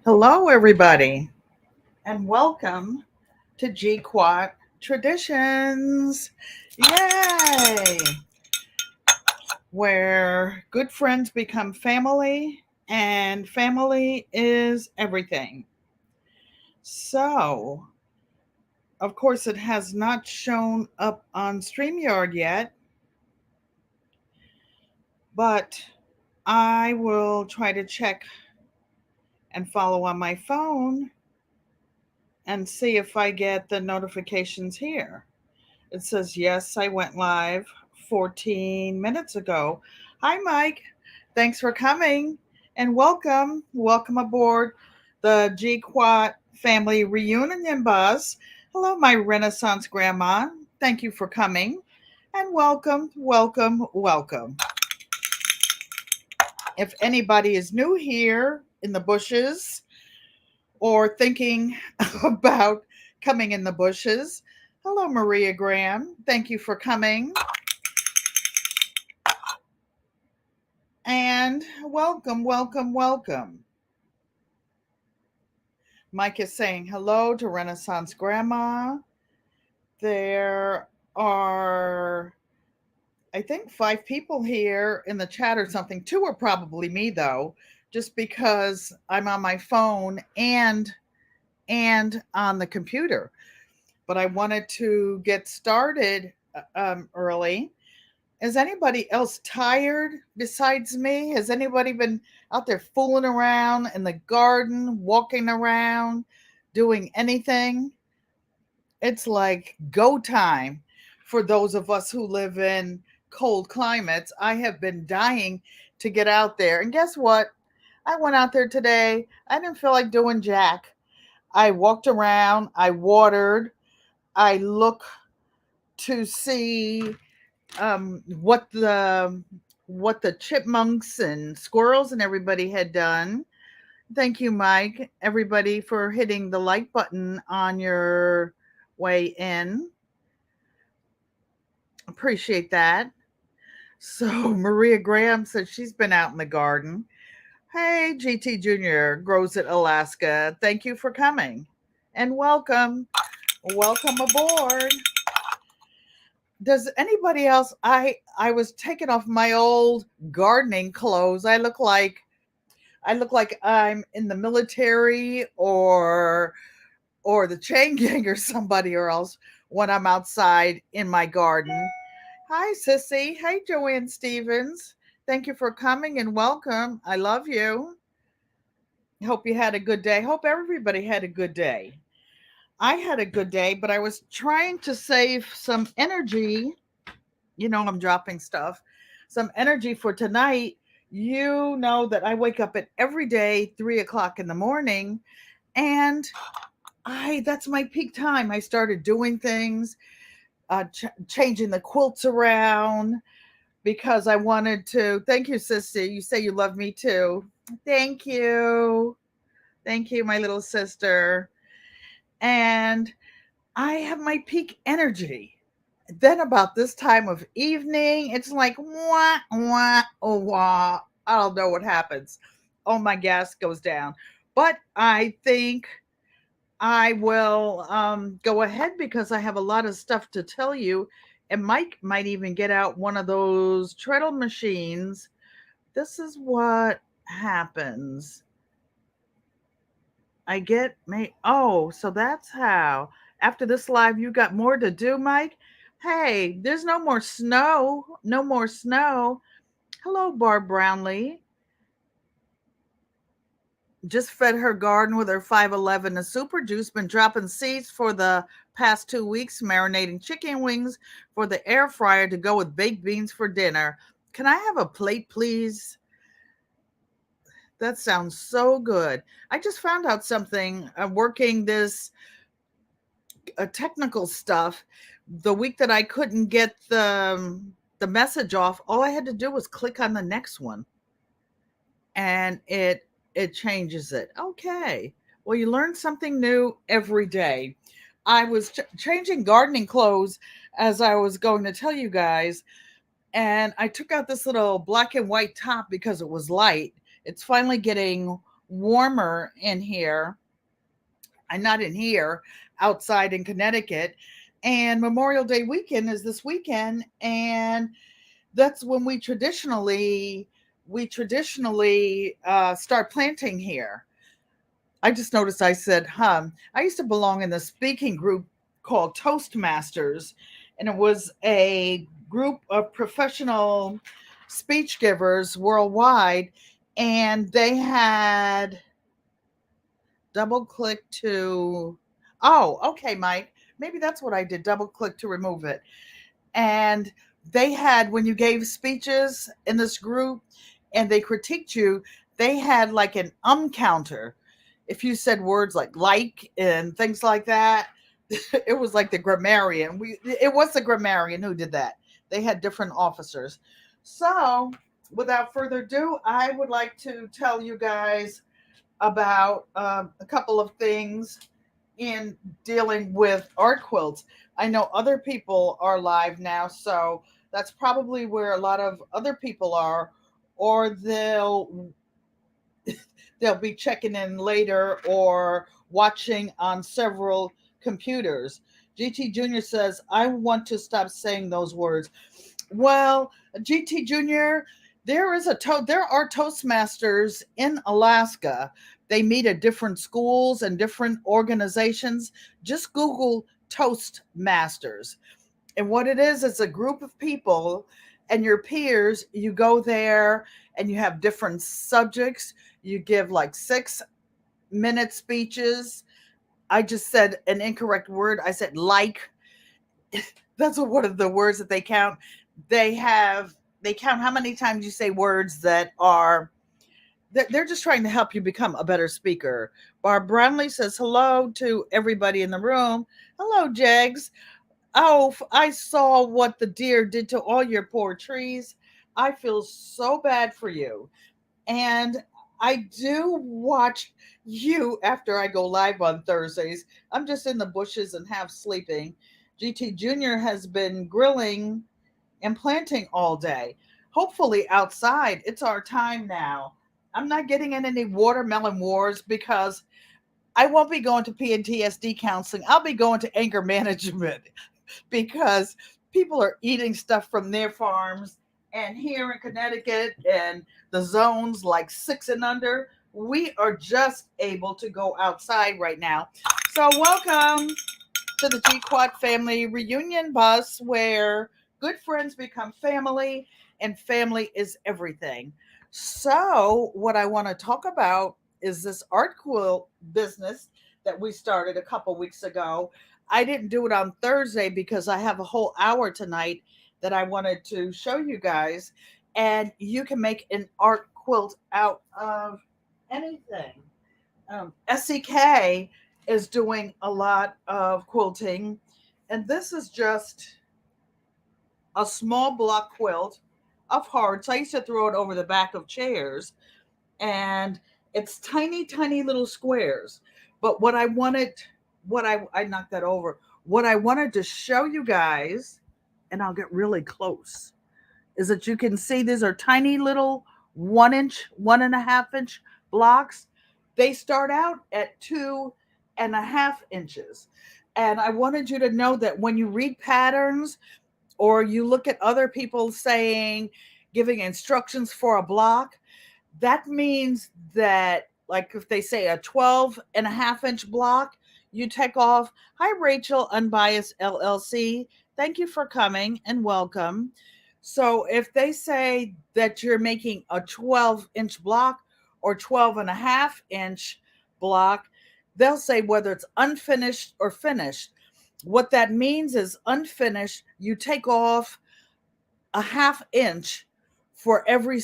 Hello, everybody, and welcome to GQUAT Traditions. Yay! Where good friends become family, and family is everything. So, of course, it has not shown up on StreamYard yet, but I will try to check and follow on my phone and see if I get the notifications here. It says, yes, I went live 14 minutes ago. Hi, Mike. Thanks for coming and welcome. Welcome aboard the GQUAT family reunion bus. Hello, my Renaissance grandma. Thank you for coming and welcome, welcome, welcome. If anybody is new here in the bushes or thinking about coming in the bushes, hello, Maria Graham. Thank you for coming. And welcome, welcome, welcome. Mike is saying hello to Renaissance Grandma. There are, I think, 5 people here in the chat or something. 2 are probably me, though, just because I'm on my phone and on the computer. But I wanted to get started early. Is anybody else tired besides me? Has anybody been out there fooling around in the garden, walking around, doing anything? It's like go time for those of us who live in cold climates. I have been dying to get out there. And guess what? I went out there today. I didn't feel like doing jack. I walked around, I watered, I look to see what the chipmunks and squirrels and everybody had done. Thank you, Mike. Everybody for hitting the like button on your way in. Appreciate that. So Maria Graham said she's been out in the garden. Hey, GT Junior grows at Alaska. Thank you for coming and welcome. Welcome aboard. Does anybody else? I was taking off my old gardening clothes. I look like I'm in the military or the chain gang or somebody or else when I'm outside in my garden. Hi, Sissy. Hey, Joanne Stevens. Thank you for coming and welcome. I love you. Hope you had a good day. Hope everybody had a good day. I had a good day, but I was trying to save some energy. I'm dropping stuff. Some energy for tonight. You know that I wake up at every day, 3 o'clock in the morning, and that's my peak time. I started doing things, changing the quilts around because I wanted to. Thank you, sister. You say you love me too. Thank you. Thank you, my little sister. And I have my peak energy. Then about this time of evening, it's like wah wah oh wah. I don't know what happens. Oh, my gas goes down. But I think I will go ahead because I have a lot of stuff to tell you. And Mike might even get out one of those treadle machines. This is what happens. I get me. Oh, so that's how. After this live, you got more to do, Mike? Hey, there's no more snow. No more snow. Hello, Barb Brownlee. Just fed her garden with her 511 and super juice. Been dropping seeds for the past 2 weeks, marinating chicken wings for the air fryer to go with baked beans for dinner. Can I have a plate, please? That sounds so good. I just found out something. I'm working this technical stuff. The week that I couldn't get the message off, all I had to do was click on the next one, and it changes it. Okay. Well, you learn something new every day. I was changing gardening clothes as I was going to tell you guys, and I took out this little black and white top because it was light. It's finally getting warmer in here. I'm not in here, outside in Connecticut. And Memorial Day weekend is this weekend, and that's when we traditionally start planting here. I just noticed I said I used to belong in the speaking group called Toastmasters, and it was a group of professional speech givers worldwide, and they had double click to. Oh, okay, Mike. Maybe that's what I did. Double click to remove it. And they had, when you gave speeches in this group and they critiqued you, they had like an counter. If you said words like and things like that, it was like the grammarian. It was the grammarian who did that. They had different officers. So, without further ado, I would like to tell you guys about a couple of things in dealing with art quilts. I know other people are live now, so that's probably where a lot of other people are, or they'll be checking in later or watching on several computers. GT Junior says, "I want to stop saying those words." Well, GT Junior, there are Toastmasters in Alaska. They meet at different schools and different organizations. Just Google Toastmasters. And what it is, it's a group of people and your peers. You go there and you have different subjects. You give like 6-minute speeches. I just said an incorrect word. I said like. That's one of the words that they count. They count how many times you say words that are they're just trying to help you become a better speaker. Barb Brownlee says hello to everybody in the room. Hello, Jegs. Oh, I saw what the deer did to all your poor trees. I feel so bad for you. And I do watch you after I go live on Thursdays. I'm just in the bushes and half sleeping. GT Junior has been grilling and planting all day. Hopefully outside. It's our time now. I'm not getting in any watermelon wars because I won't be going to PTSD counseling. I'll be going to anger management because people are eating stuff from their farms. And here in Connecticut and the zones like 6 and under, we are just able to go outside right now. So, welcome to the GQUAT family reunion bus where good friends become family and family is everything. So, what I want to talk about is this art quilt business that we started a couple weeks ago. I didn't do it on Thursday because I have a whole hour tonight that I wanted to show you guys. And you can make an art quilt out of anything. SEK is doing a lot of quilting, and this is just a small block quilt of hearts. I used to throw it over the back of chairs, and it's tiny, tiny little squares. But I knocked that over. What I wanted to show you guys, and I'll get really close, is that you can see these are tiny little 1 inch, 1.5 inch blocks. They start out at 2.5 inches. And I wanted you to know that when you read patterns or you look at other people saying, giving instructions for a block, that means that, like if they say a 12.5 inch block, you take off. Hi, Rachel, Unbiased LLC. Thank you for coming and welcome. So if they say that you're making a 12-inch block or 12.5 inch block, they'll say whether it's unfinished or finished. What that means is unfinished, you take off a 1/2 inch for every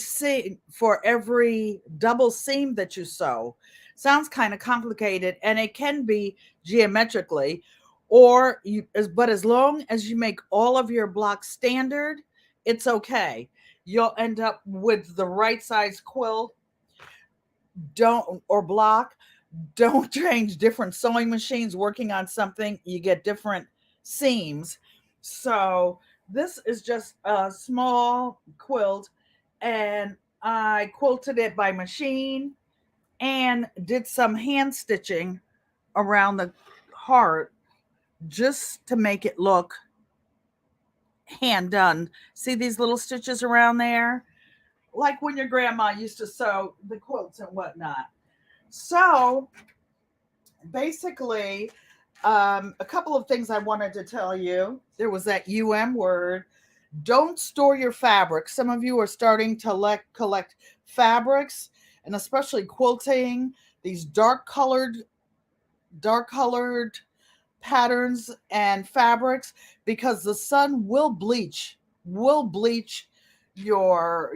double seam that you sew. Sounds kind of complicated, and it can be geometrically, but as long as you make all of your blocks standard, it's okay. You'll end up with the right size quilt. Don't or block. Don't change different sewing machines working on something. You get different seams. So this is just a small quilt, and I quilted it by machine, and did some hand stitching around the heart just to make it look hand done. See these little stitches around there? Like when your grandma used to sew the quilts and whatnot. So basically, a couple of things I wanted to tell you. There was that word. Don't store your fabric. Some of you are starting to collect fabrics, and especially quilting, these dark colored patterns and fabrics, because the sun will bleach your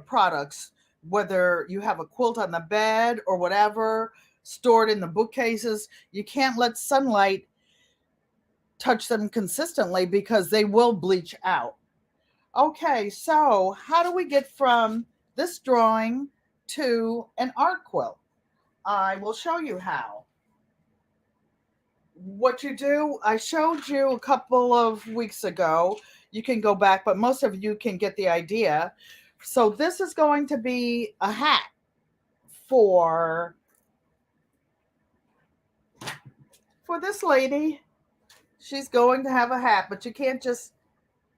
products, whether you have a quilt on the bed or whatever, stored in the bookcases. You can't let sunlight touch them consistently because they will bleach out. Okay, so how do we get from this drawing to an art quilt? I will show you how. What you do, I showed you a couple of weeks ago. You can go back, but most of you can get the idea. So this is going to be a hat for this lady. She's going to have a hat, but you can't just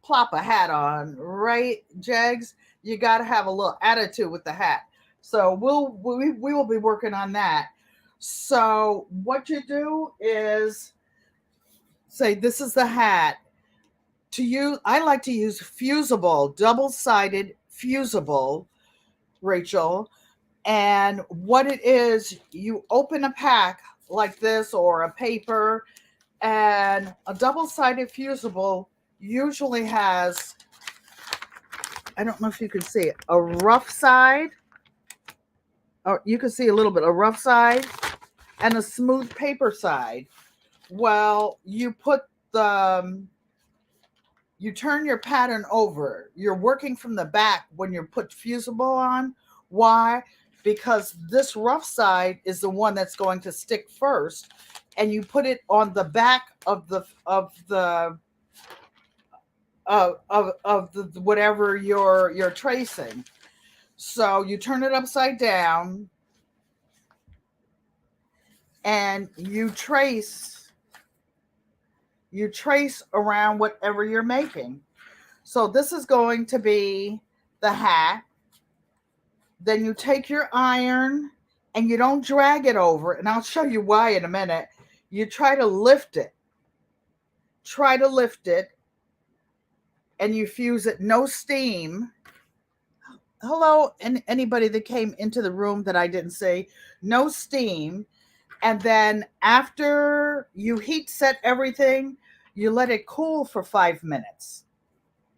plop a hat on, right, Jags? You got to have a little attitude with the hat. So we will be working on that. So what you do is say, this is the hat. To use, I like to use fusible, double-sided fusible, Rachel. And what it is, you open a pack like this or a paper, and a double-sided fusible usually has, I don't know if you can see it, a rough side, or you can see a little bit, a rough side and a smooth paper side. Well, you put you turn your pattern over. You're working from the back when you put fusible on. Why? Because this rough side is the one that's going to stick first, and you put it on the back of the whatever you're tracing. So you turn it upside down and you trace around whatever you're making. So this is going to be the hat. Then you take your iron and you don't drag it over, and I'll show you why in a minute. You try to lift it. And you fuse it. No steam. Hello, and anybody that came into the room that I didn't say. No steam. And then after you heat set everything, you let it cool for 5 minutes,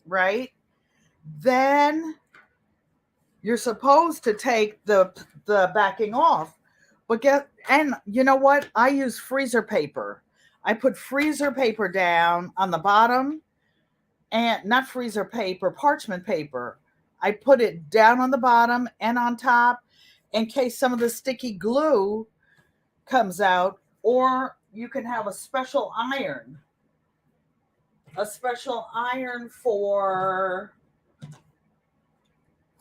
right? Then you're supposed to take the backing off. But and you know what? I use freezer paper. I put freezer paper down on the bottom, and not freezer paper, parchment paper. I put it down on the bottom and on top in case some of the sticky glue comes out, or you can have a special iron. A special iron for,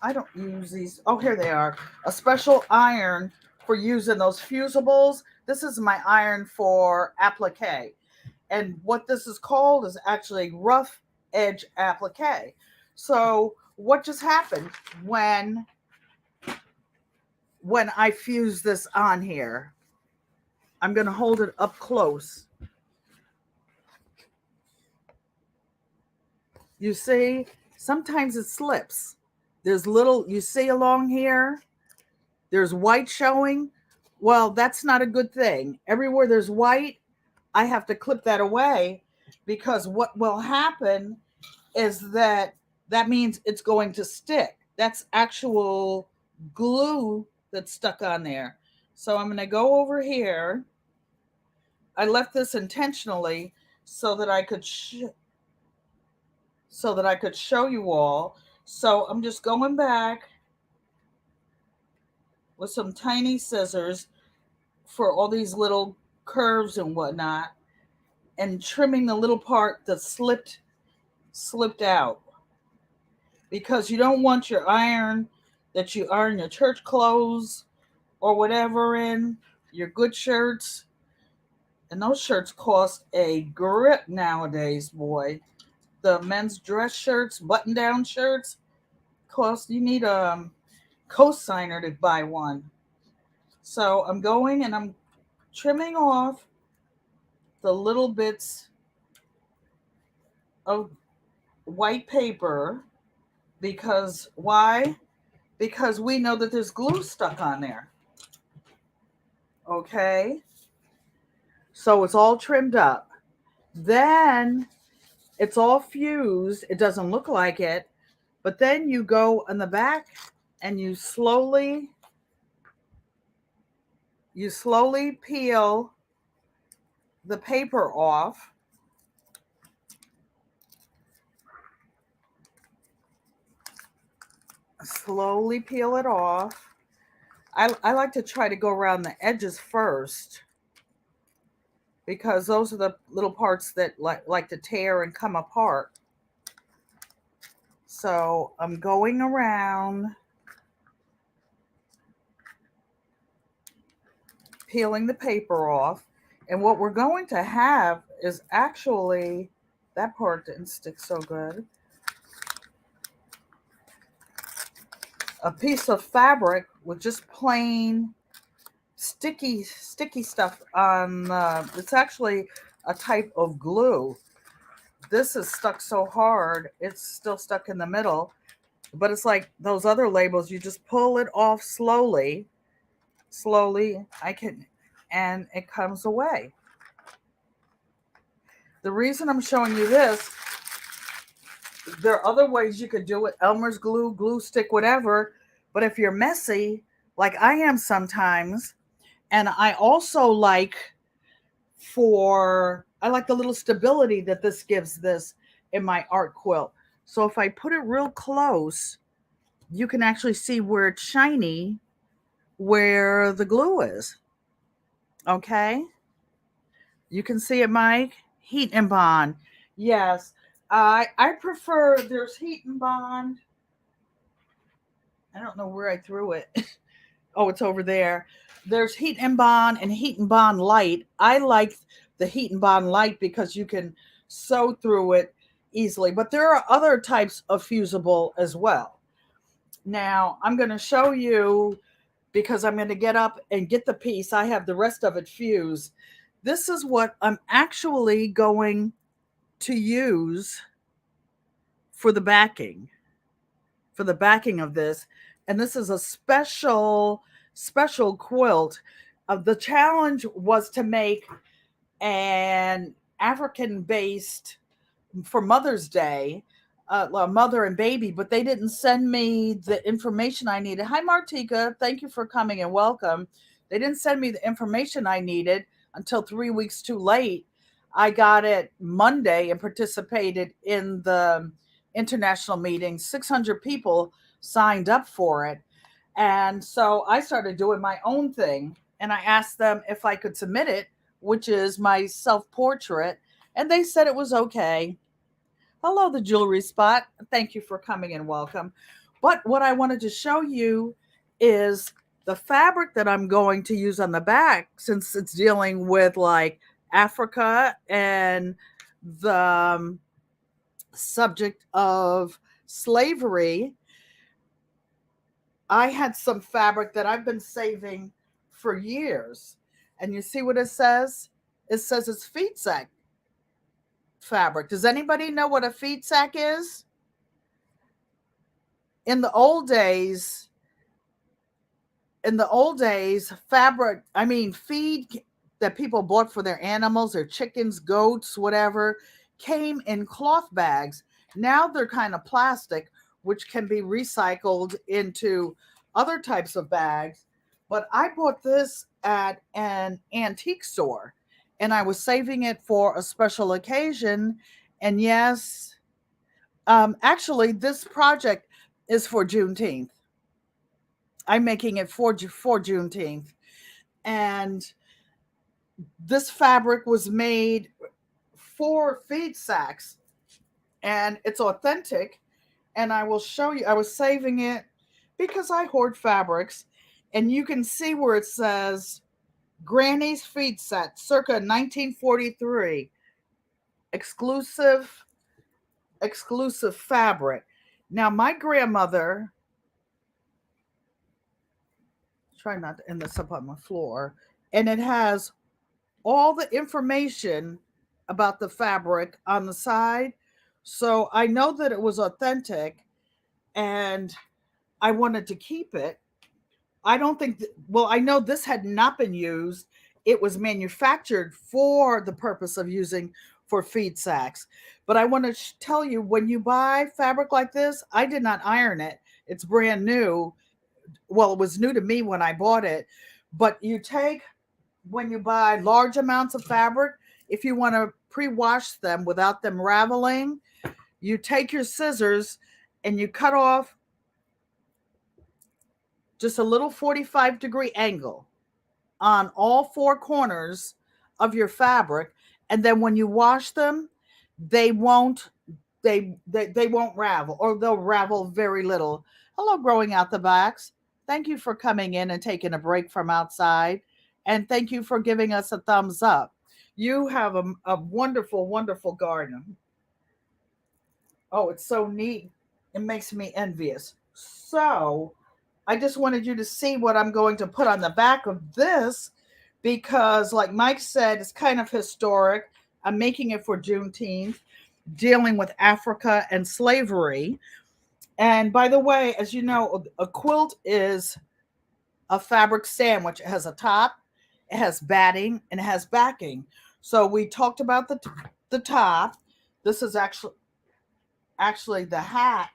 I don't use these. Oh, here they are. A special iron for using those fusibles. This is my iron for applique. And what this is called is actually rough edge applique. So what just happened when I fuse this on here? I'm going to hold it up close. You see, sometimes it slips. There's little, you see along here, there's white showing. Well, that's not a good thing. Everywhere there's white, I have to clip that away, because what will happen is that means it's going to stick. That's actual glue that's stuck on there. So I'm going to go over here. I left this intentionally so that I could show you all. So I'm just going back with some tiny scissors for all these little curves and whatnot, and trimming the little part that slipped out, because you don't want your iron that you iron your church clothes or whatever in, your good shirts. And those shirts cost a grip nowadays, boy. The men's dress shirts, button down shirts, cost, you need a cosigner to buy one. So I'm going and I'm trimming off the little bits of white paper because why? Because we know that there's glue stuck on there. Okay? So it's all trimmed up. Then it's all fused. It doesn't look like it. But then you go on the back and you slowly peel the paper off. Slowly peel it off. I like to try to go around the edges first because those are the little parts that like to tear and come apart. So I'm going around peeling the paper off. And what we're going to have is actually, that part didn't stick so good, a piece of fabric with just plain sticky stuff on. It's actually a type of glue. This is stuck so hard, it's still stuck in the middle. But it's like those other labels, you just pull it off slowly. And it comes away. The reason I'm showing you this, there are other ways you could do it. Elmer's glue, glue stick, whatever. But if you're messy, like I am sometimes, and I also I like the little stability that this gives this in my art quilt. So if I put it real close, you can actually see where it's shiny, where the glue is. Okay? You can see it, Mike. Heat and bond. Yes. I prefer, there's heat and bond. I don't know where I threw it. Oh, it's over there. There's heat and bond and heat and bond light. I like the heat and bond light because you can sew through it easily. But there are other types of fusible as well. Now, I'm going to show you because I'm going to get up and get the piece. I have the rest of it fused. This is what I'm actually going to use for the backing of this. And this is a special quilt. The challenge was to make an African based for Mother's Day, mother and baby, but they didn't send me the information I needed. Hi, Martika. Thank you for coming and welcome. They didn't send me the information I needed until 3 weeks too late. I got it Monday and participated in the international meeting. 600 people signed up for it. And so I started doing my own thing and I asked them if I could submit it, which is my self portrait. And they said it was okay. Hello, the jewelry spot. Thank you for coming and welcome. But what I wanted to show you is the fabric that I'm going to use on the back, since it's dealing with like Africa and the subject of slavery. I had some fabric that I've been saving for years. And you see what it says? It says it's feed sack fabric. Does anybody know what a feed sack is? In the old days, fabric, feed that people bought for their animals, their chickens, goats, whatever, came in cloth bags. Now they're kind of plastic, which can be recycled into other types of bags. But I bought this at an antique store and I was saving it for a special occasion. And yes, actually, this project is for Juneteenth. I'm making it for Juneteenth. And this fabric was made for feed sacks and it's authentic. And I will show you, I was saving it because I hoard fabrics And you can see where it says Granny's Feet Set, circa 1943, exclusive fabric. Now, my grandmother, try not to end this up on my floor, and it has all the information about the fabric on the side. So I know that it was authentic and I wanted to keep it. I don't think, well, I know this had not been used. It was manufactured for the purpose of using for feed sacks. But I want to tell you, when you buy fabric like this, I did not iron it. It's brand new. Well, it was new to me when I bought it. But you take, when you buy large amounts of fabric, if you want to pre-wash them without them raveling, you take your scissors and you cut off just a little 45-degree angle on all four corners of your fabric, and then when you wash them, they won't they won't ravel, or they'll ravel very little. Hello, growing out the backs. Thank you for coming in and taking a break from outside, and thank you for giving us a thumbs up. You have a wonderful, wonderful garden. Oh, it's so neat. It makes me envious. So I just wanted you to see what I'm going to put on the back of this because, like Mike said, it's kind of historic. I'm making it for Juneteenth, dealing with Africa and slavery. And by the way, as you know, a quilt is a fabric sandwich. It has a top, it has batting, and it has backing. So we talked about the top. This is actually the hat.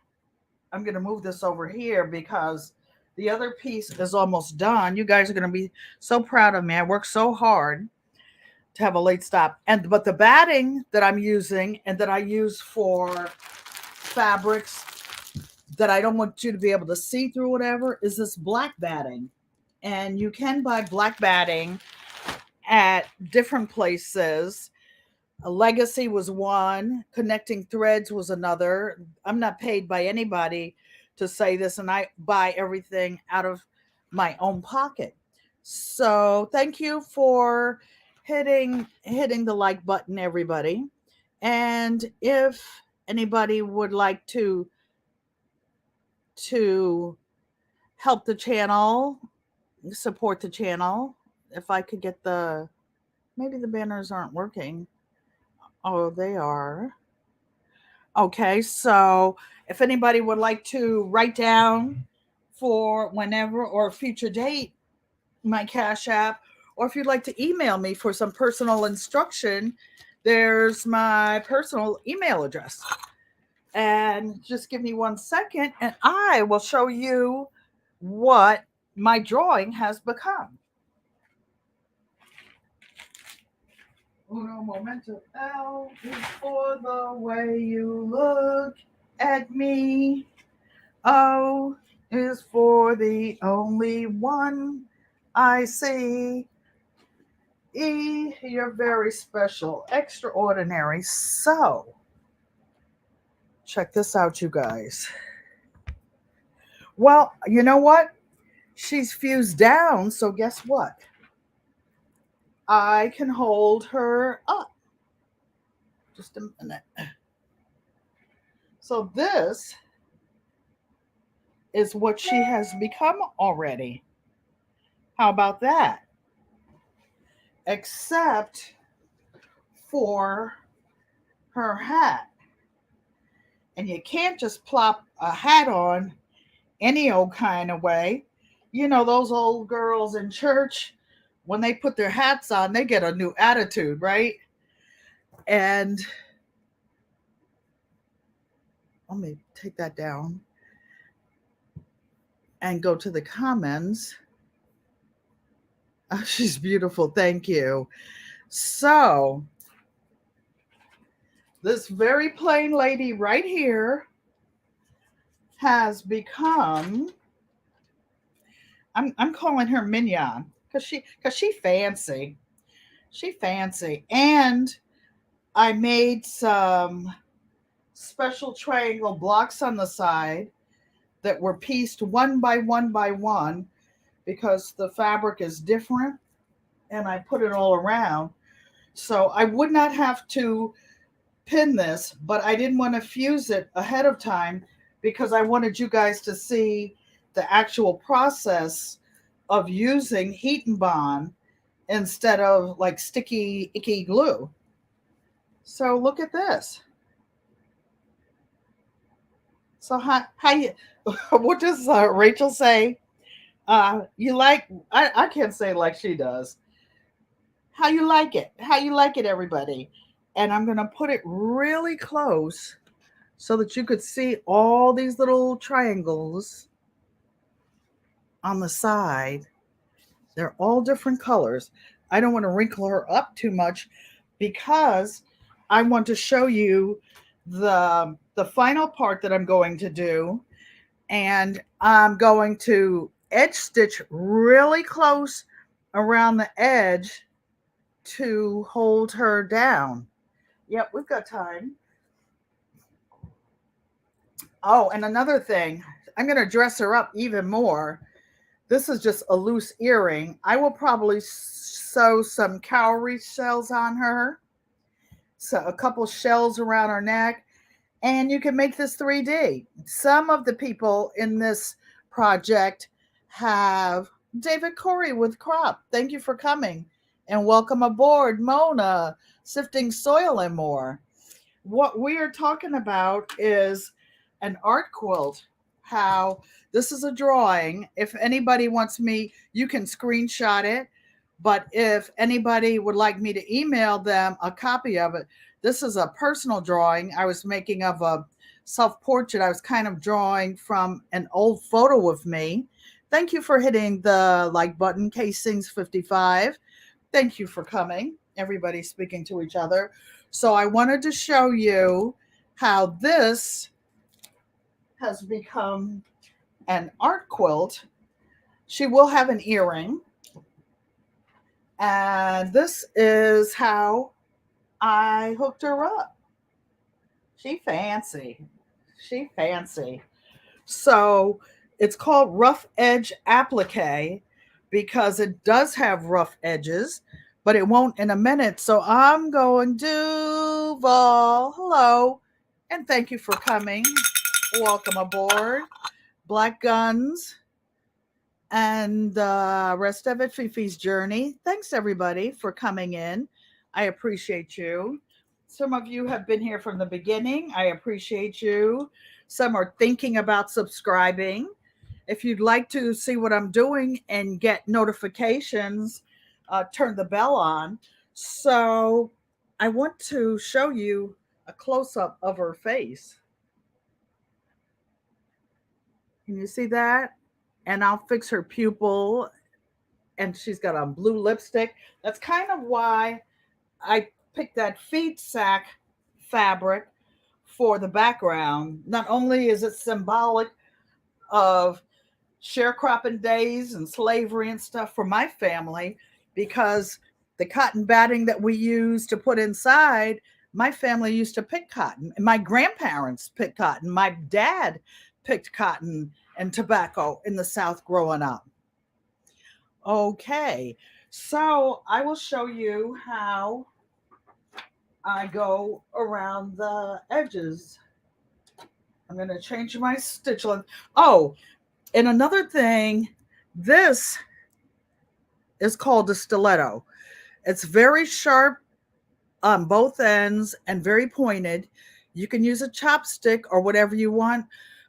I'm going to move this over here because the other piece is almost done. You guys are going to be so proud of me. I worked so hard to have a late stop. But the batting that I'm using and that I use for fabrics that I don't want you to be able to see through whatever is this black batting. And you can buy black batting at different places. A Legacy was one, Connecting Threads was another. I'm not paid by anybody to say this, and I buy everything out of my own pocket. So thank you for hitting the like button, everybody. And if anybody would like to help the channel, support the channel, if I could get maybe the banners aren't working. Oh, they are. Okay, so if anybody would like to write down for whenever or a future date my Cash App, or if you'd like to email me for some personal instruction, there's my personal email address. And just give me 1 second and I will show you what my drawing has become. Uno momento, L is for the way you look at me. O is for the only one I see. E, you're very special, extraordinary. So, check this out, you guys. Well, you know what? She's fused down, so guess what? I can hold her up. Just a minute. So this is what she has become already. How about that? Except for her hat. And you can't just plop a hat on any old kind of way. You know, those old girls in church, when they put their hats on, they get a new attitude, right? And let me take that down and go to the comments. Oh, she's beautiful. Thank you. So, this very plain lady right here has become, I'm calling her Mignon because she fancy. She fancy. And I made some special triangle blocks on the side that were pieced one by one by one because the fabric is different and I put it all around. So I would not have to pin this, but I didn't want to fuse it ahead of time because I wanted you guys to see the actual process of using heat and bond instead of like sticky, icky glue. So look at this. So how you, what does Rachel say? You like, I can't say like she does. How you like it? How you like it, everybody? And I'm going to put it really close so that you could see all these little triangles on the side. They're all different colors. I don't want to wrinkle her up too much because I want to show you the final part that I'm going to do, and I'm going to edge stitch really close around the edge to hold her down. Yep, we've got time. Oh, and another thing, I'm going to dress her up even more. This is just a loose earring. I will probably sew some cowrie shells on her. So a couple shells around her neck. And you can make this 3D. Some of the people in this project have David Corey with Crop. Thank you for coming. And welcome aboard, Mona, Sifting Soil and More. What we are talking about is an art quilt. How this is a drawing. If anybody wants me, you can screenshot it. But if anybody would like me to email them a copy of it, this is a personal drawing I was making of a self-portrait. I was kind of drawing from an old photo of me. Thank you for hitting the like button, Casings 55. Thank you for coming. Everybody speaking to each other. So I wanted to show you how this has become an art quilt. She will have an earring. And this is how I hooked her up. She fancy. She fancy. So it's called Rough Edge Appliqué because it does have rough edges, but it won't in a minute. So I'm going Duval. Hello. And thank you for coming. Welcome aboard. Black Guns and the rest of it, Fifi's Journey. Thanks everybody for coming in. I appreciate you. Some of you have been here from the beginning. I appreciate you. Some are thinking about subscribing. If you'd like to see what I'm doing and get notifications, turn the bell on. So I want to show you a close-up of her face. Can you see that? And I'll fix her pupil. And she's got a blue lipstick. That's kind of why I picked that feed sack fabric for the background. Not only is it symbolic of sharecropping days and slavery and stuff for my family, because the cotton batting that we use to put inside, my family used to pick cotton. And my grandparents picked cotton. My dad picked cotton and tobacco in the South growing up. Okay, so I will show you how I go around the edges. I'm going to change my stitch length. Oh, and another thing, this is called a stiletto. It's very sharp on both ends and very pointed. You can use a chopstick or whatever you want,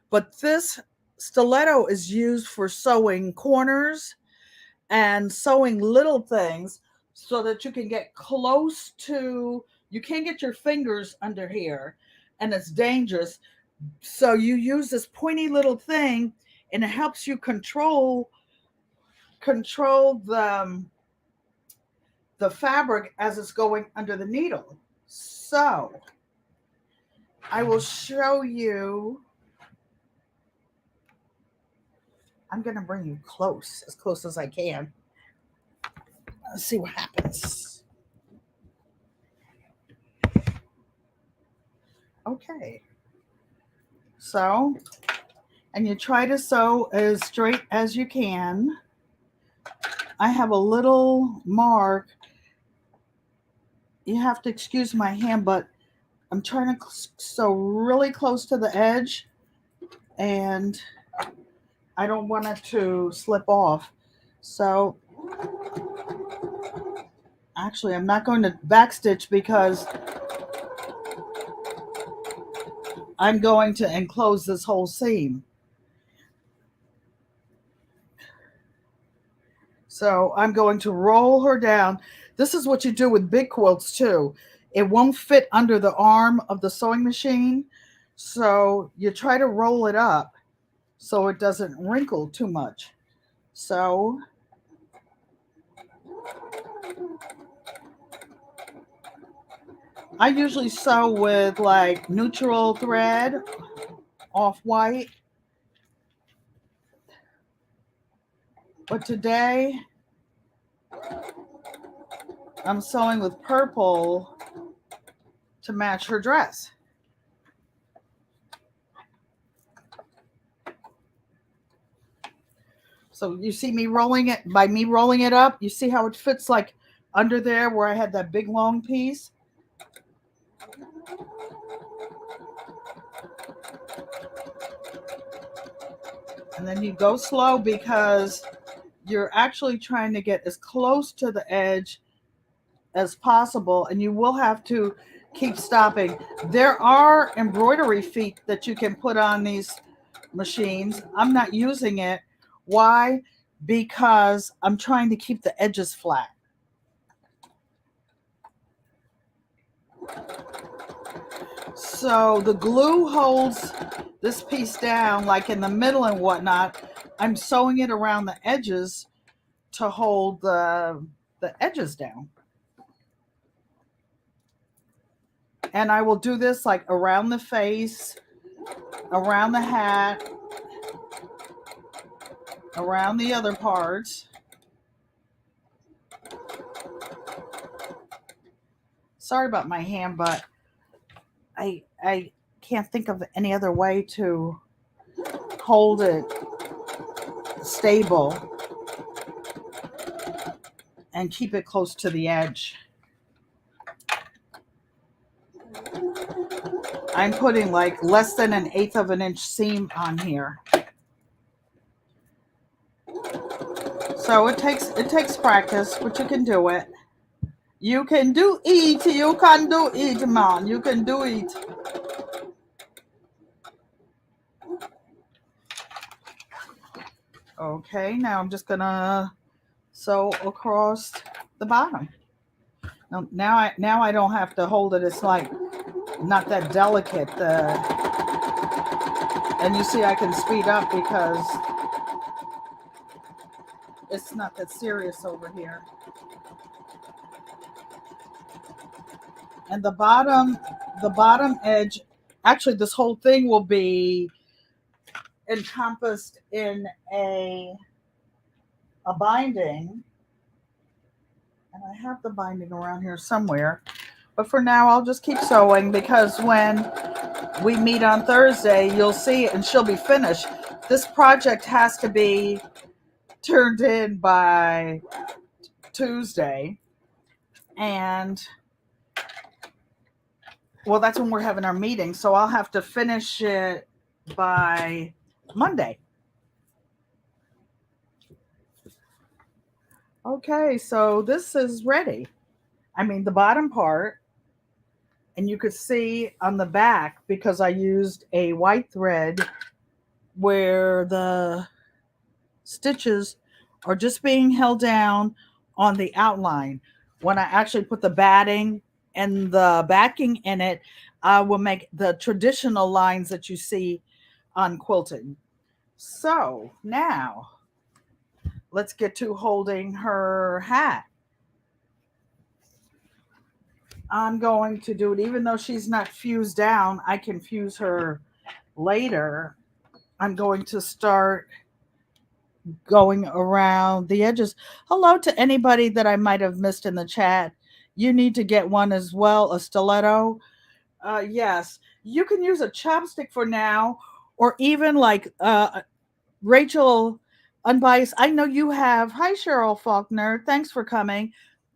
but this stiletto is used for sewing corners and sewing little things so that you can get close to, you can't get your fingers under here and it's dangerous. So you use this pointy little thing and it helps you control the fabric as it's going under the needle. So I will show you. I'm going to bring you close as I can. Let's see what happens. Okay. So, and you try to sew as straight as you can. I have a little mark. You have to excuse my hand, but I'm trying to sew really close to the edge, and I don't want it to slip off. So actually, I'm not going to backstitch because I'm going to enclose this whole seam. So I'm going to roll her down. This is what you do with big quilts too. It won't fit under the arm of the sewing machine. So you try to roll it up so it doesn't wrinkle too much. So I usually sew with like neutral thread, off white. But today I'm sewing with purple to match her dress. So you see me rolling it, by me rolling it up, you see how it fits like under there where I had that big long piece? And then you go slow because you're actually trying to get as close to the edge as possible, and you will have to keep stopping. There are embroidery feet that you can put on these machines. I'm not using it. Why? Because I'm trying to keep the edges flat. So the glue holds this piece down like in the middle and whatnot. I'm sewing it around the edges to hold the edges down. And I will do this like around the face, around the hat, around the other parts. Sorry about my hand, but I can't think of any other way to hold it stable and keep it close to the edge. I'm putting like less than 1/8 of an inch seam on here. So it takes practice, but you can do it. You can do it. You can do it, man. You can do it. Okay, now I'm just gonna sew across the bottom. Now I don't have to hold it. It's like not that delicate. And you see I can speed up because it's not that serious over here. And the bottom edge, actually this whole thing will be encompassed in a binding. And I have the binding around here somewhere. But for now, I'll just keep sewing because when we meet on Thursday, you'll see it and she'll be finished. This project has to be turned in by Tuesday. And well, that's when we're having our meeting. So I'll have to finish it by Monday. Okay, so this is ready. I mean, the bottom part, and you could see on the back because I used a white thread where the stitches are just being held down on the outline. When I actually put the batting and the backing in it, I will make the traditional lines that you see on quilting. So now let's get to holding her hat. I'm going to do it, even though she's not fused down, I can fuse her later. I'm going to start going around the edges. Hello to anybody that I might have missed in the chat. You need to get one as well, a stiletto. Yes, you can use a chopstick for now, or even like Rachel unbiased. I know you have. Hi, Cheryl Faulkner. Thanks for coming.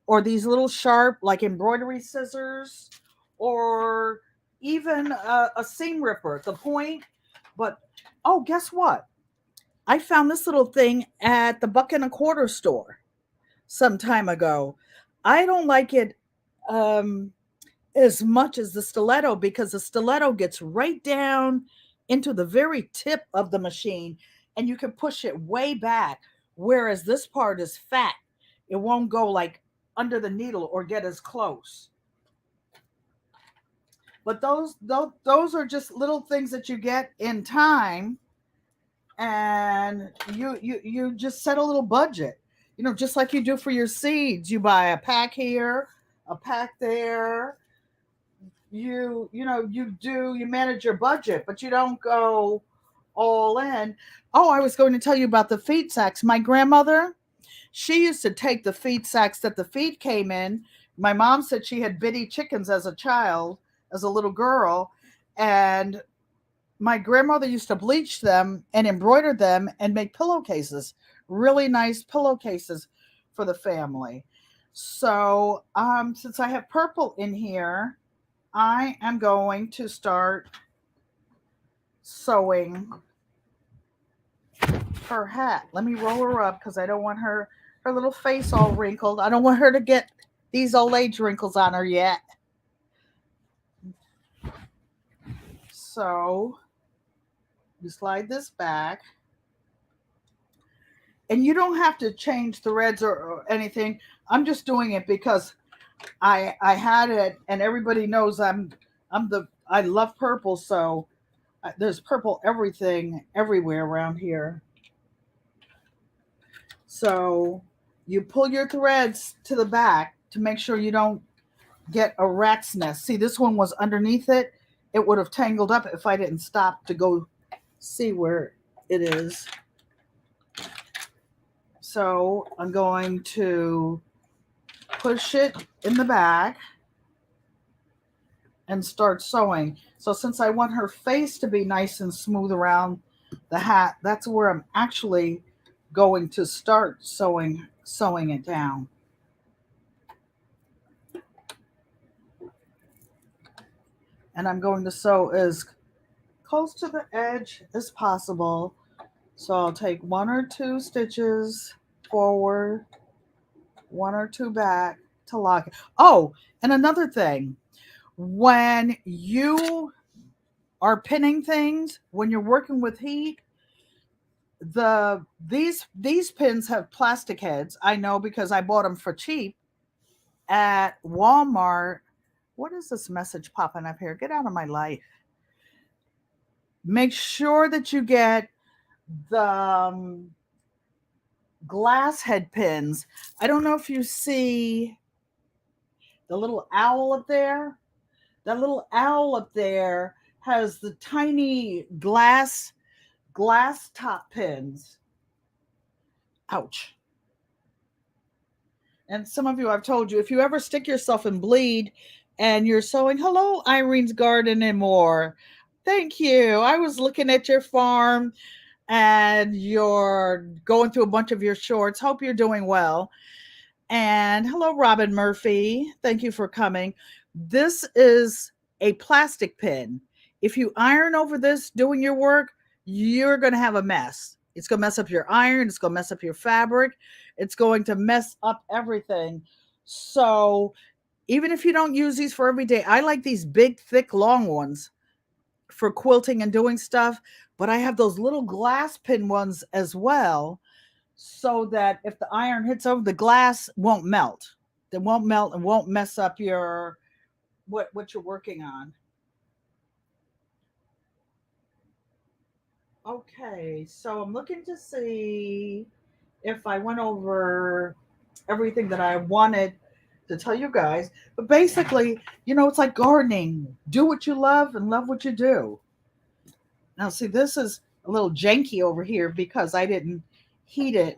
Or these little sharp, like embroidery scissors, or even a seam ripper, the point. But oh, guess what? I found this little thing at the buck and a quarter store some time ago. I don't like it um, as much as the stiletto because the stiletto gets right down into the very tip of the machine and you can push it way back. Whereas this part is fat, it won't go like under the needle or get as close. But those are just little things that you get in time, and you just set a little budget. You know, just like you do for your seeds. You buy a pack here, a pack there. You manage your budget, but you don't go all in. Oh, I was going to tell you about the feed sacks. My grandmother, she used to take the feed sacks that the feed came in. My mom said she had bitty chickens as a child, as a little girl, and my grandmother used to bleach them and embroider them and make pillowcases, really nice pillowcases for the family. So, since I have purple in here, I am going to start sewing her hat. Let me roll her up because I don't want her little face all wrinkled. I don't want her to get these old age wrinkles on her yet. So you slide this back. And you don't have to change threads or anything. I'm just doing it because I had it, and everybody knows I love purple, so there's purple everything everywhere around here. So you pull your threads to the back to make sure you don't get a rat's nest. See, this one was underneath it. It would have tangled up if I didn't stop to go see where it is. So I'm going to push it in the back and start sewing. So since I want her face to be nice and smooth around the hat, that's where I'm actually going to start sewing it down. And I'm going to sew as close to the edge as possible. So I'll take 1 or 2 stitches forward, 1 or 2 back to lock it. Oh, and another thing, when you are pinning things, when you're working with heat, these pins have plastic heads. I know because I bought them for cheap at Walmart. What is this message popping up here? Get out of my life. Make sure that you get the glass head pins. I don't know if you see the little owl up there. That little owl up there has the tiny glass top pins. Ouch. And some of you, I've told you, if you ever stick yourself and bleed and you're sewing, hello, Irene's Garden and More. Thank you. I was looking at your farm and you're going through a bunch of your shorts. Hope you're doing well. And hello, Robin Murphy. Thank you for coming. This is a plastic pin. If you iron over this doing your work, you're going to have a mess. It's going to mess up your iron. It's going to mess up your fabric. It's going to mess up everything. So even if you don't use these for every day, I like these big, thick, long ones for quilting and doing stuff. But I have those little glass pin ones as well, so that if the iron hits over, the glass won't melt. It won't melt and won't mess up your what you're working on. Okay, so I'm looking to see if I went over everything that I wanted to tell you guys. But basically, it's like gardening. Do what you love and love what you do. Now, see, this is a little janky over here because I didn't heat it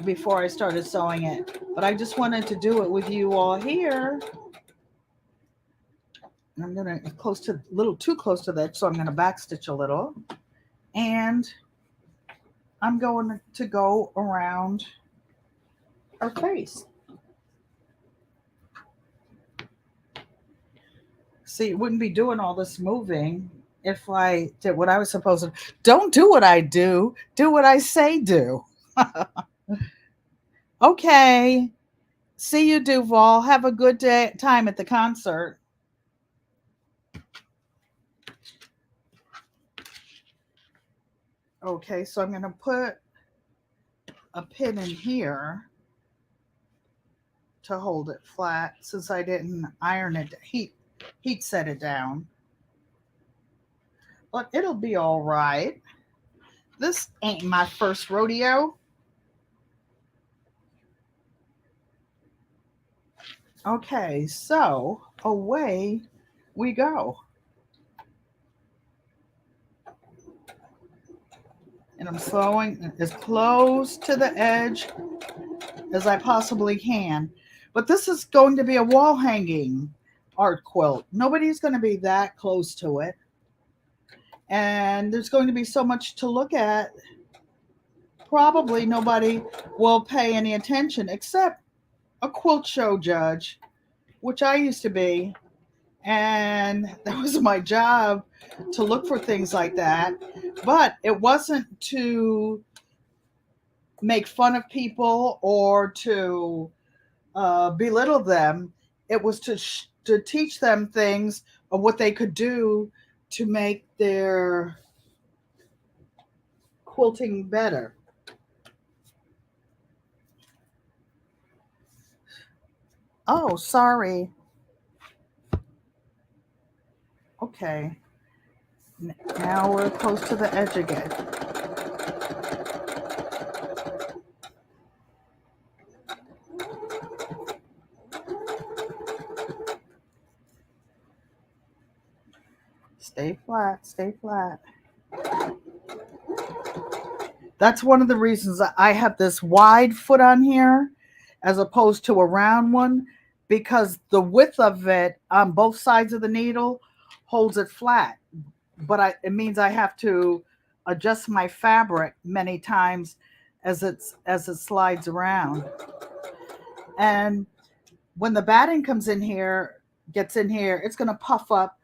before I started sewing it. But I just wanted to do it with you all here. And I'm going to a little too close to that, so I'm going to backstitch a little. And I'm going to go around her face. See, it wouldn't be doing all this moving if I did what I was supposed to. Don't do what I do what I say do. Okay. See you, Duval. Have a good day time at the concert. Okay, so I'm going to put a pin in here to hold it flat since I didn't iron it, heat set it down. But it'll be all right. This ain't my first rodeo. Okay, so away we go. And I'm sewing as close to the edge as I possibly can. But this is going to be a wall hanging art quilt. Nobody's going to be that close to it. And there's going to be so much to look at. Probably nobody will pay any attention except a quilt show judge, which I used to be. And that was my job to look for things like that. But it wasn't to make fun of people or to belittle them. It was to teach them things of what they could do to make their quilting better. Oh, sorry. Okay. Now we're close to the edge again. Stay flat, stay flat. That's one of the reasons I have this wide foot on here as opposed to a round one, because the width of it on both sides of the needle holds it flat. But it means I have to adjust my fabric many times as it slides around. And when the batting gets in here, it's going to puff up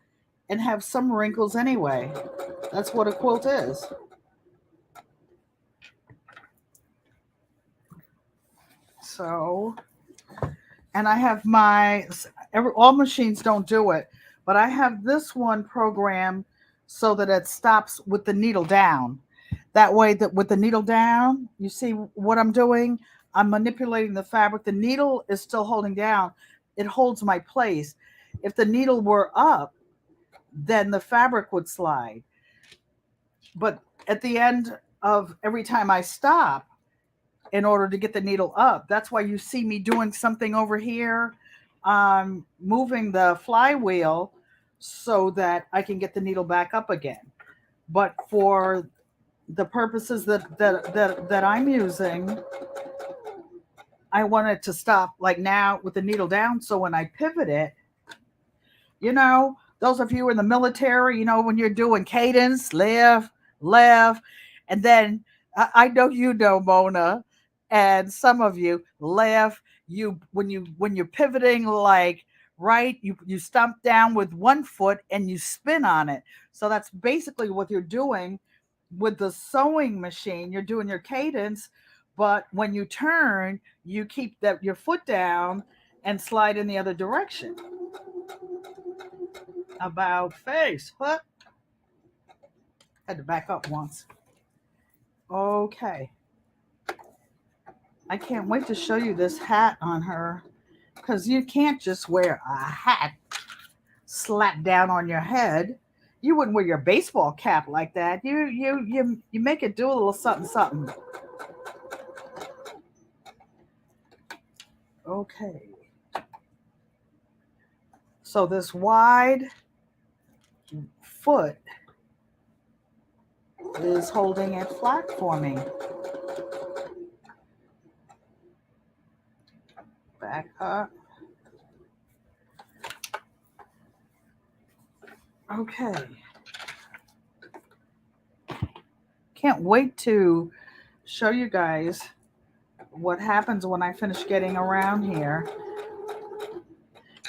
and have some wrinkles anyway. That's what a quilt is. So, and I have all machines don't do it, but I have this one programmed so that it stops with the needle down. That way, that with the needle down, you see what I'm doing? I'm manipulating the fabric. The needle is still holding down. It holds my place. If the needle were up, then the fabric would slide. But at the end of every time I stop, in order to get the needle up, that's why you see me doing something over here, moving the flywheel so that I can get the needle back up again. But for the purposes that I'm using, I want it to stop like now with the needle down. So when I pivot it, those of you in the military, when you're doing cadence, left, left, and then I know Mona, and some of you left. When you're pivoting like right, you stomp down with one foot and you spin on it. So that's basically what you're doing with the sewing machine. You're doing your cadence, but when you turn, you keep your foot down and slide in the other direction. About face. What? Had to back up once. Okay. I can't wait to show you this hat on her, because you can't just wear a hat slapped down on your head. You wouldn't wear your baseball cap like that. You make it do a little something something. Okay. So this wide foot is holding it flat for me. Back up. Okay. Can't wait to show you guys what happens when I finish getting around here.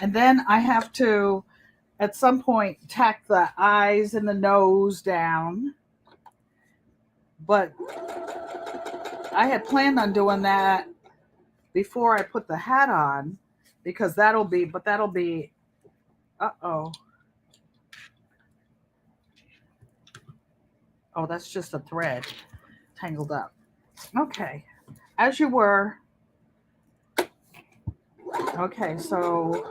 And then I have to, at some point, tack the eyes and the nose down. But I had planned on doing that before I put the hat on, because that'll be, uh-oh. Oh, that's just a thread tangled up. Okay, as you were. Okay, so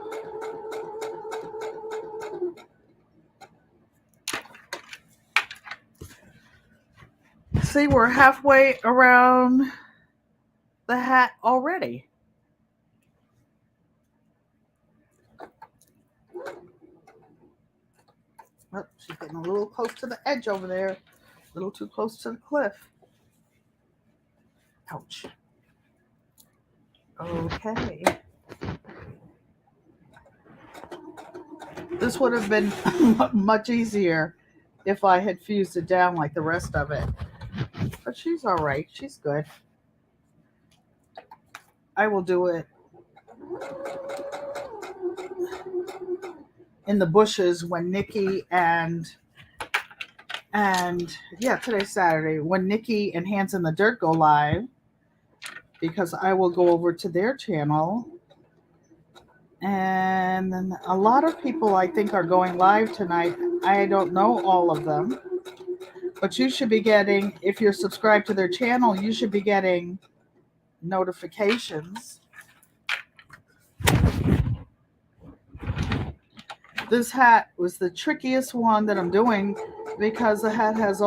see, we're halfway around the hat already. Oh, she's getting a little close to the edge over there. A little too close to the cliff. Ouch. Okay. This would have been much easier if I had fused it down like the rest of it. But she's all right. She's good. I will do it in the bushes when Nikki and yeah, today's Saturday, when Nikki and Hands in the Dirt go live, because I will go over to their channel. And then a lot of people, I think, are going live tonight. I don't know all of them, but you should be getting, if you're subscribed to their channel, you should be getting notifications. This hat was the trickiest one that I'm doing, because the hat has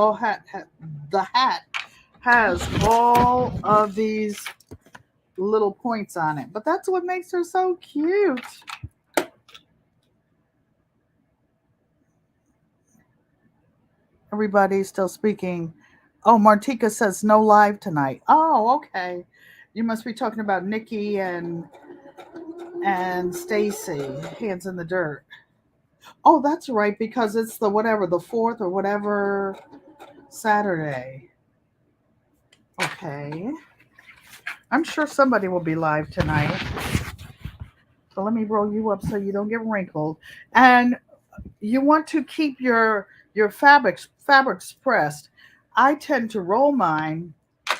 all of these little points on it, but that's what makes her so cute. Everybody's still speaking. Oh, Martika says no live tonight. Oh, okay. You must be talking about Nikki and Stacy, Hands in the Dirt. Oh, that's right, because it's the 4th or whatever Saturday. Okay. I'm sure somebody will be live tonight. So let me roll you up so you don't get wrinkled. And you want to keep your fabrics pressed. I tend to roll mine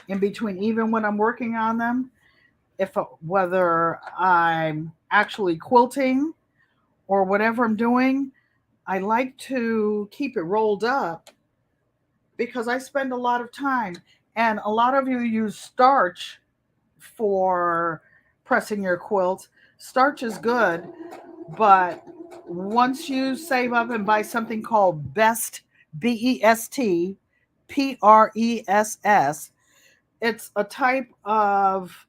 in between, even when I'm working on them. Whether I'm actually quilting or whatever I'm doing, I like to keep it rolled up, because I spend a lot of time, and a lot of you use starch for pressing your quilt. Starch is good, but once you save up and buy something called Best, BEST, PRESS, it's a type of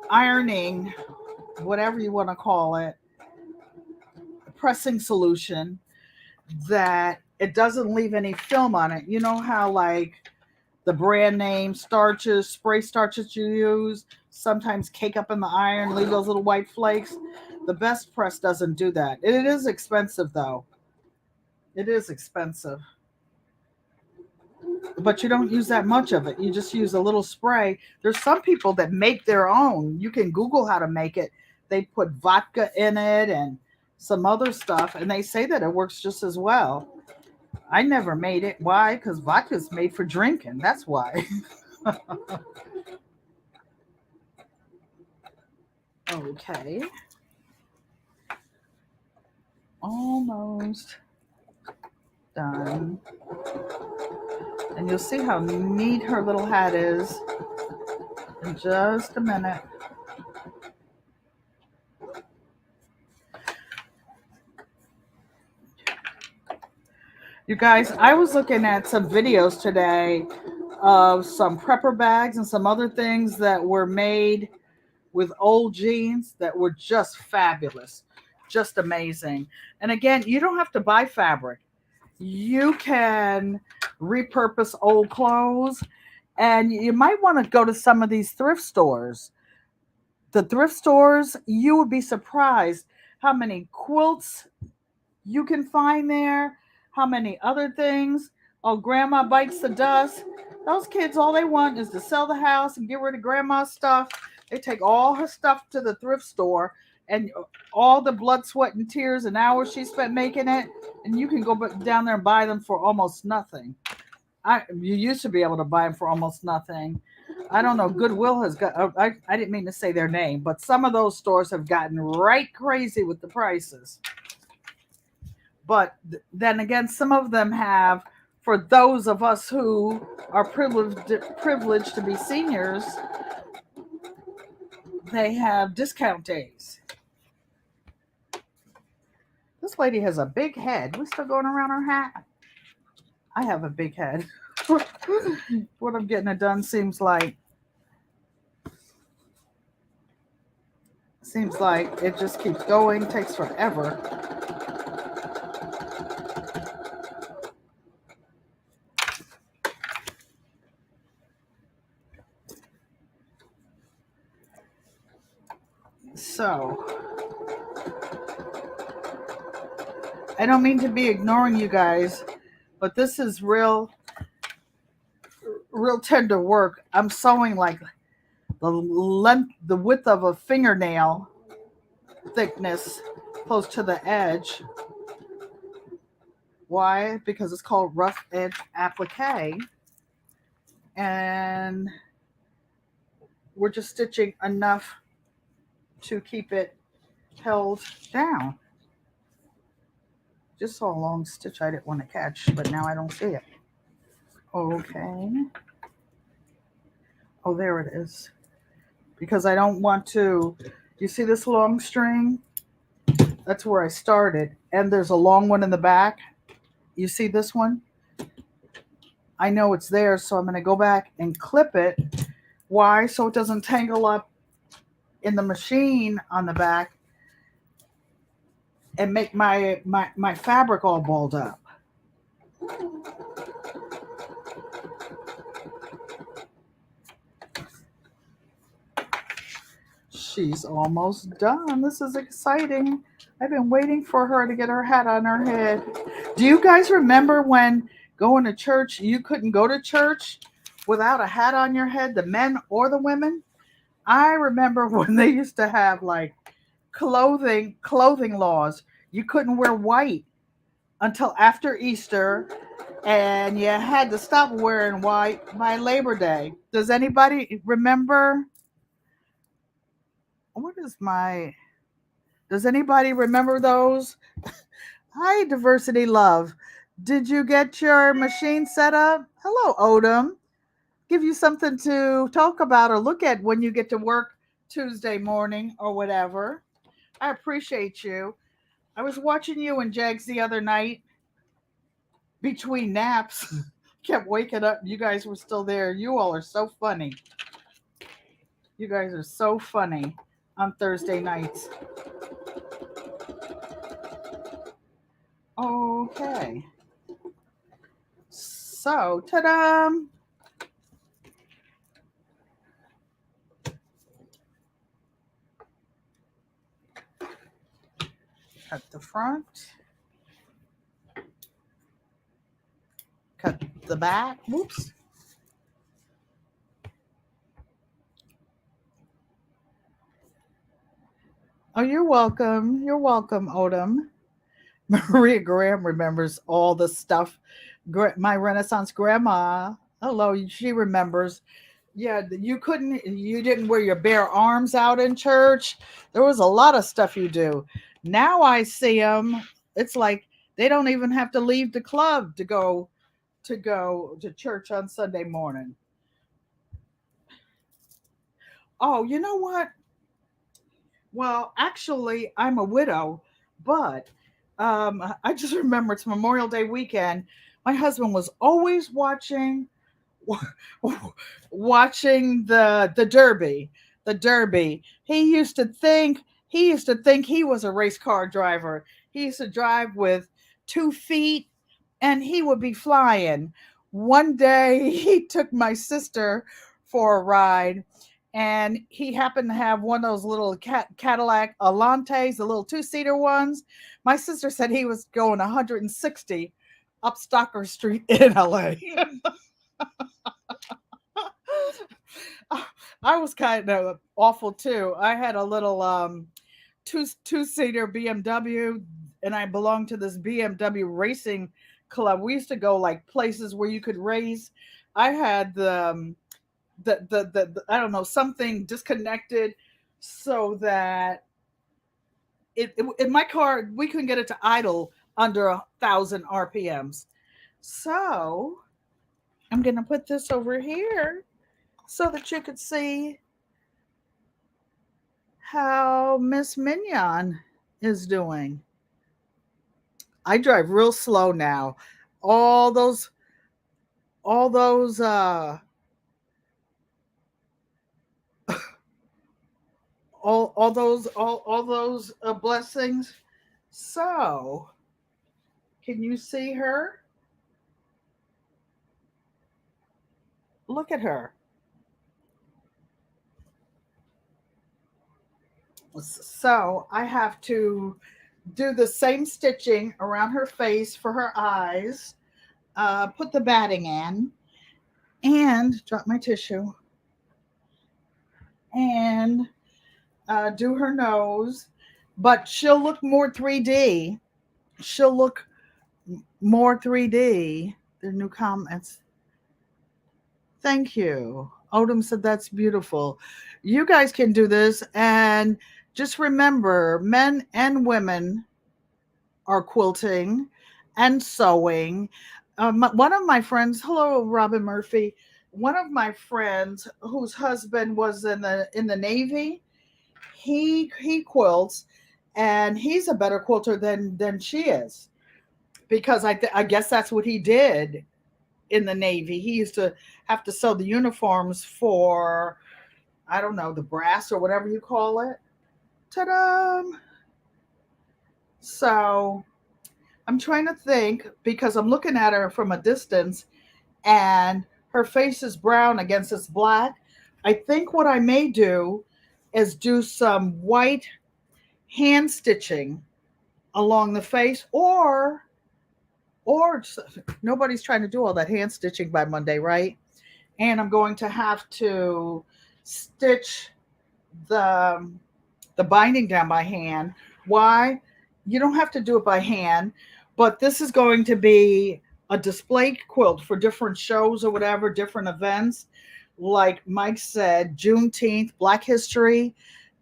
ironing, whatever you want to call it, pressing solution, that it doesn't leave any film on it. You know how, like, the brand name starches, spray starches you use, sometimes cake up in the iron, leave those little white flakes? The Best Press doesn't do that. It is expensive, though. It is expensive. But you don't use that much of it. You just use a little spray. There's some people that make their own. You can Google how to make it. They put vodka in it and some other stuff, and they say that it works just as well. I never made it. Why? Because vodka is made for drinking. That's why. Okay. Almost done. And you'll see how neat her little hat is in just a minute. You guys, I was looking at some videos today of some prepper bags and some other things that were made with old jeans that were just fabulous, just amazing. And again, you don't have to buy fabric. You can repurpose old clothes, and you might want to go to some of these thrift stores. The thrift stores, you would be surprised how many quilts you can find there, how many other things. Oh, Grandma Bites the Dust. Those kids, all they want is to sell the house and get rid of grandma's stuff. They take all her stuff to the thrift store, and all the blood, sweat, and tears and hours she spent making it, and you can go down there and buy them for almost nothing. You used to be able to buy them for almost nothing. I don't know. Goodwill has got. I didn't mean to say their name, but some of those stores have gotten right crazy with the prices. But then again, some of them have, for those of us who are privileged to be seniors, they have discount days. This lady has a big head. We still going around her hat? I have a big head. What I'm getting it done seems like it just keeps going, takes forever. So, I don't mean to be ignoring you guys, but this is real tender work. I'm sewing like the width of a fingernail thickness close to the edge. Why? Because it's called rough edge applique, and we're just stitching enough to keep it held down. Just saw a long stitch I didn't want to catch, but now I don't see it. Okay. Oh, there it is. Because I don't want to. You see this long string? That's where I started. And there's a long one in the back. You see this one? I know it's there, so I'm going to go back and clip it. Why? So it doesn't tangle up in the machine on the back and make my fabric all balled up. She's almost done. This is exciting. I've been waiting for her to get her hat on her head. Do you guys remember when going to church, you couldn't go to church without a hat on your head, the men or the women? I remember when they used to have like clothing laws. You couldn't wear white until after Easter, and you had to stop wearing white by Labor Day. Does anybody remember? Does anybody remember those? Hi, Diversity Love. Did you get your machine set up? Hello, Odom. Give you something to talk about or look at when you get to work Tuesday morning or whatever. I appreciate you. I was watching you and Jags the other night between naps. Kept waking up. You guys were still there. You all are so funny. You guys are so funny on Thursday nights. Okay. So, ta-da! Cut the front. Cut the back. Whoops. Oh, you're welcome. You're welcome, Odom. Maria Graham remembers all the stuff. My Renaissance grandma, hello, she remembers. Yeah, you didn't wear your bare arms out in church. There was a lot of stuff you do. Now I see them. It's like they don't even have to leave the club to go to church on Sunday morning. Oh, you know what? Well, actually, I'm a widow, but I just remember it's Memorial Day weekend. My husband was always watching the Derby. The Derby. He used to think he was a race car driver. He used to drive with 2 feet, and he would be flying. One day, he took my sister for a ride, and he happened to have one of those little Cadillac Alantes, the little two-seater ones. My sister said he was going 160 up Stocker Street in LA. I was kind of awful too. I had a little two-seater BMW, and I belonged to this BMW racing club. We used to go like places where you could race. I had the I don't know, something disconnected so that in my car we couldn't get it to idle under 1,000 RPMs. So I'm gonna put this over here so that you could see how Miss Mignon is doing. I drive real slow now. All those all those all those blessings. So, can you see her? Look at her. So, I have to do the same stitching around her face for her eyes. Put the batting in and drop my tissue and do her nose, but she'll look more 3D. She'll look more 3D. The new comments. Thank you. Odom said that's beautiful. You guys can do this, and just remember, men and women are quilting and sewing. One of my friends, hello, Robin Murphy. One of my friends whose husband was in the Navy, he quilts, and he's a better quilter than she is, because I guess that's what he did in the Navy. He used to have to sew the uniforms for, I don't know, the brass or whatever you call it. Ta-da! So I'm trying to think, because I'm looking at her from a distance and her face is brown against this black. I think what I may do is do some white hand stitching along the face, or nobody's trying to do all that hand stitching by Monday, right? And I'm going to have to stitch the binding down by hand. Why? You don't have to do it by hand, but this is going to be a display quilt for different shows or whatever, different events. Like Mike said, Juneteenth, Black History,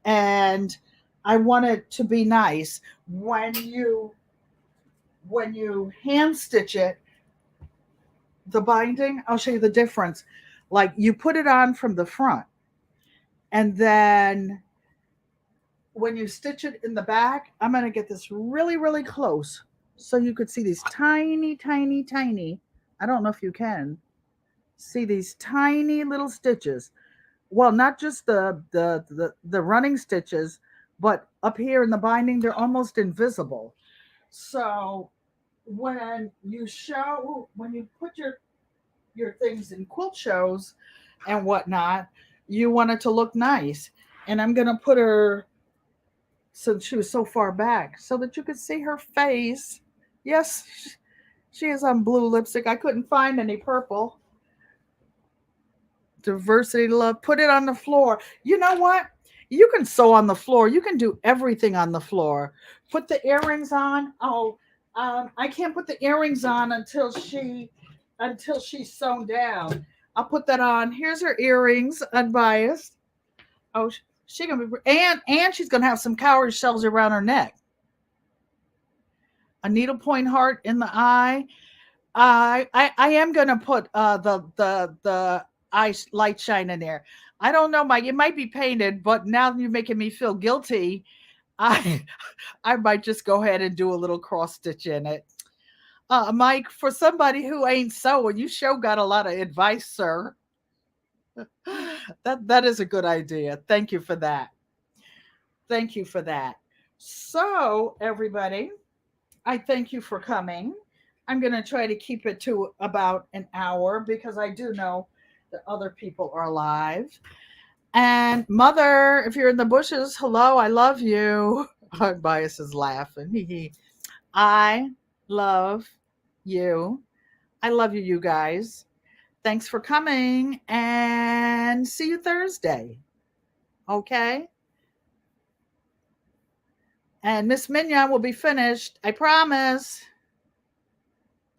and I want it to be nice. When you hand stitch it, the binding, I'll show you the difference. Like, you put it on from the front, and then when you stitch it in the back, I'm going to get this really, really close so you could see these tiny, tiny, tiny. I don't know if you can see these tiny little stitches. Well, not just the running stitches, but up here in the binding, they're almost invisible. So when you put your things in quilt shows and whatnot, you want it to look nice. And I'm gonna put her, since she was so far back, so that you could see her face. Yes, she is on blue lipstick. I couldn't find any purple. Diversity love. Put it on the floor. You know what? You can sew on the floor. You can do everything on the floor. Put the earrings on. Oh, I can't put the earrings on until she's sewn down. I'll put that on. Here's her earrings, unbiased. Oh, she gonna be, and she's gonna have some cowrie shells around her neck. A needlepoint heart in the eye. I am gonna put the eye light shine in there. I don't know, Mike. It might be painted, but now you're making me feel guilty. I I might just go ahead and do a little cross stitch in it. Mike, for somebody who ain't sewing, you sure got a lot of advice, sir. That is a good idea. Thank you for that. Thank you for that. So, everybody, I thank you for coming. I'm going to try to keep it to about an hour because I do know that other people are live. And Mother, if you're in the bushes, hello, I love you. Our bias is laughing. I love you. I love you, you guys. Thanks for coming, and see you Thursday. Okay? And Miss Mignon will be finished. I promise.